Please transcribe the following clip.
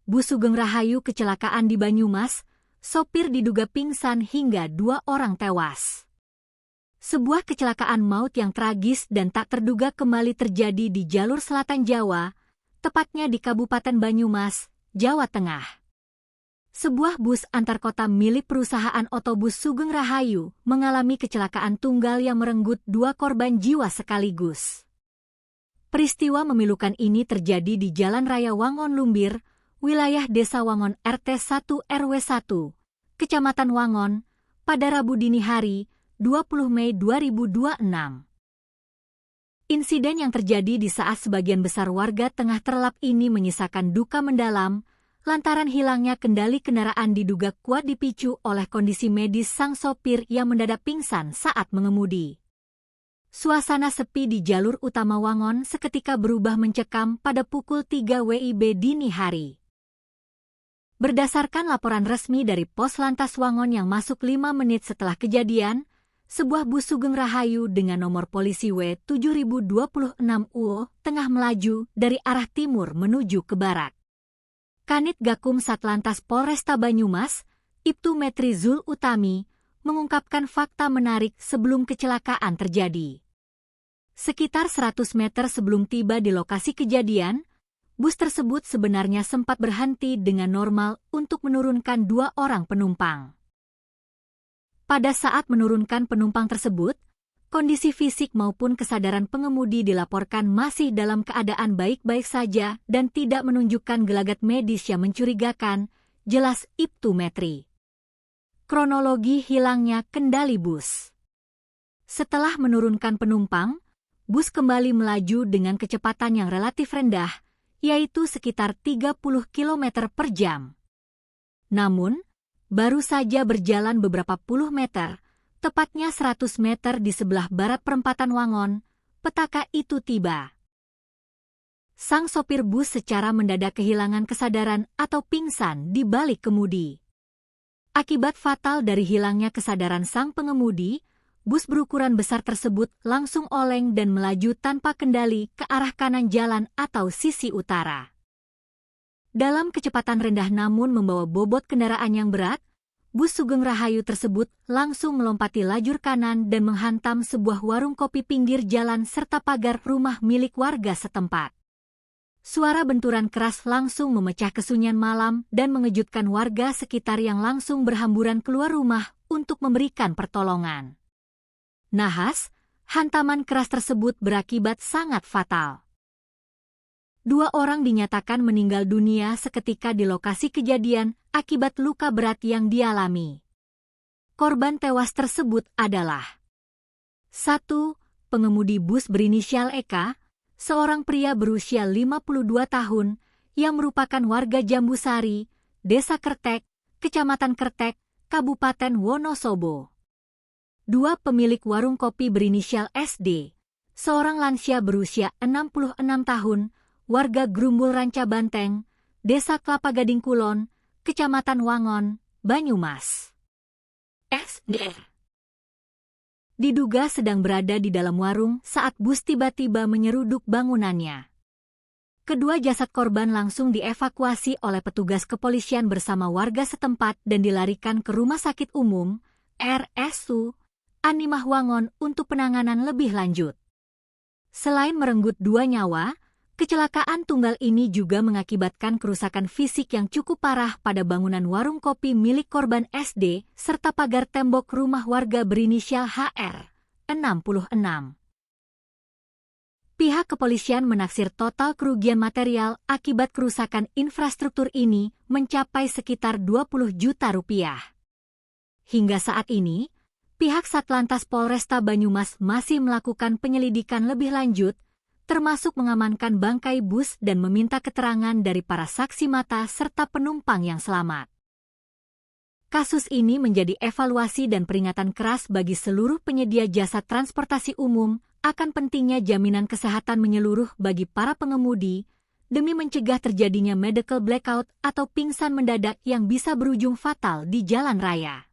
Bus Sugeng Rahayu kecelakaan di Banyumas, sopir diduga pingsan hingga 2 orang tewas. Sebuah kecelakaan maut yang tragis dan tak terduga kembali terjadi di jalur selatan Jawa, tepatnya di Kabupaten Banyumas, Jawa Tengah. Sebuah bus antar kota milik perusahaan otobus Sugeng Rahayu mengalami kecelakaan tunggal yang merenggut 2 korban jiwa sekaligus. Peristiwa memilukan ini terjadi di Jalan Raya Wangon Lumbir, wilayah Desa Wangon RT 1 RW 1, Kecamatan Wangon, pada Rabu dini hari, 20 Mei 2026. Insiden yang terjadi di saat sebagian besar warga tengah terlelap ini menyisakan duka mendalam, lantaran hilangnya kendali kendaraan diduga kuat dipicu oleh kondisi medis sang sopir yang mendadak pingsan saat mengemudi. Suasana sepi di jalur utama Wangon seketika berubah mencekam pada pukul 3 WIB dini hari. Berdasarkan laporan resmi dari Pos Lantas Wangon yang masuk 5 menit setelah kejadian, sebuah bus Sugeng Rahayu dengan nomor polisi W7026U tengah melaju dari arah timur menuju ke barat. Kanit Gakum Satlantas Polresta Banyumas, Ibtu Metri Zul Utami, mengungkapkan fakta menarik sebelum kecelakaan terjadi. Sekitar 100 meter sebelum tiba di lokasi kejadian, bus tersebut sebenarnya sempat berhenti dengan normal untuk menurunkan 2 orang penumpang. Pada saat menurunkan penumpang tersebut, kondisi fisik maupun kesadaran pengemudi dilaporkan masih dalam keadaan baik-baik saja dan tidak menunjukkan gelagat medis yang mencurigakan, jelas Ibtu Metri. Kronologi hilangnya kendali bus. Setelah menurunkan penumpang, bus kembali melaju dengan kecepatan yang relatif rendah, yaitu sekitar 30 km per jam. Namun, baru saja berjalan beberapa puluh meter, tepatnya 100 meter di sebelah barat perempatan Wangon, petaka itu tiba. Sang sopir bus secara mendadak kehilangan kesadaran atau pingsan di balik kemudi. Akibat fatal dari hilangnya kesadaran sang pengemudi, bus berukuran besar tersebut langsung oleng dan melaju tanpa kendali ke arah kanan jalan atau sisi utara. Dalam kecepatan rendah namun membawa bobot kendaraan yang berat, bus Sugeng Rahayu tersebut langsung melompati lajur kanan dan menghantam sebuah warung kopi pinggir jalan serta pagar rumah milik warga setempat. Suara benturan keras langsung memecah kesunyian malam dan mengejutkan warga sekitar yang langsung berhamburan keluar rumah untuk memberikan pertolongan. Nahas, hantaman keras tersebut berakibat sangat fatal. 2 orang dinyatakan meninggal dunia seketika di lokasi kejadian akibat luka berat yang dialami. Korban tewas tersebut adalah 1. Pengemudi bus berinisial Eka, seorang pria berusia 52 tahun yang merupakan warga Jambusari, Desa Kertek, Kecamatan Kertek, Kabupaten Wonosobo. 2. Pemilik warung kopi berinisial SD, seorang lansia berusia 66 tahun, warga Grumbul Ranca Banteng, Desa Kelapa Gading Kulon, Kecamatan Wangon, Banyumas. SD diduga sedang berada di dalam warung saat bus tiba-tiba menyeruduk bangunannya. Kedua jasad korban langsung dievakuasi oleh petugas kepolisian bersama warga setempat dan dilarikan ke Rumah Sakit Umum, RSU, Animah Wangon untuk penanganan lebih lanjut. Selain merenggut 2 nyawa, kecelakaan tunggal ini juga mengakibatkan kerusakan fisik yang cukup parah pada bangunan warung kopi milik korban SD serta pagar tembok rumah warga berinisial HR, 66. Pihak kepolisian menaksir total kerugian material akibat kerusakan infrastruktur ini mencapai sekitar 20 juta rupiah. Hingga saat ini, pihak Satlantas Polresta Banyumas masih melakukan penyelidikan lebih lanjut, termasuk mengamankan bangkai bus dan meminta keterangan dari para saksi mata serta penumpang yang selamat. Kasus ini menjadi evaluasi dan peringatan keras bagi seluruh penyedia jasa transportasi umum akan pentingnya jaminan kesehatan menyeluruh bagi para pengemudi demi mencegah terjadinya medical blackout atau pingsan mendadak yang bisa berujung fatal di jalan raya.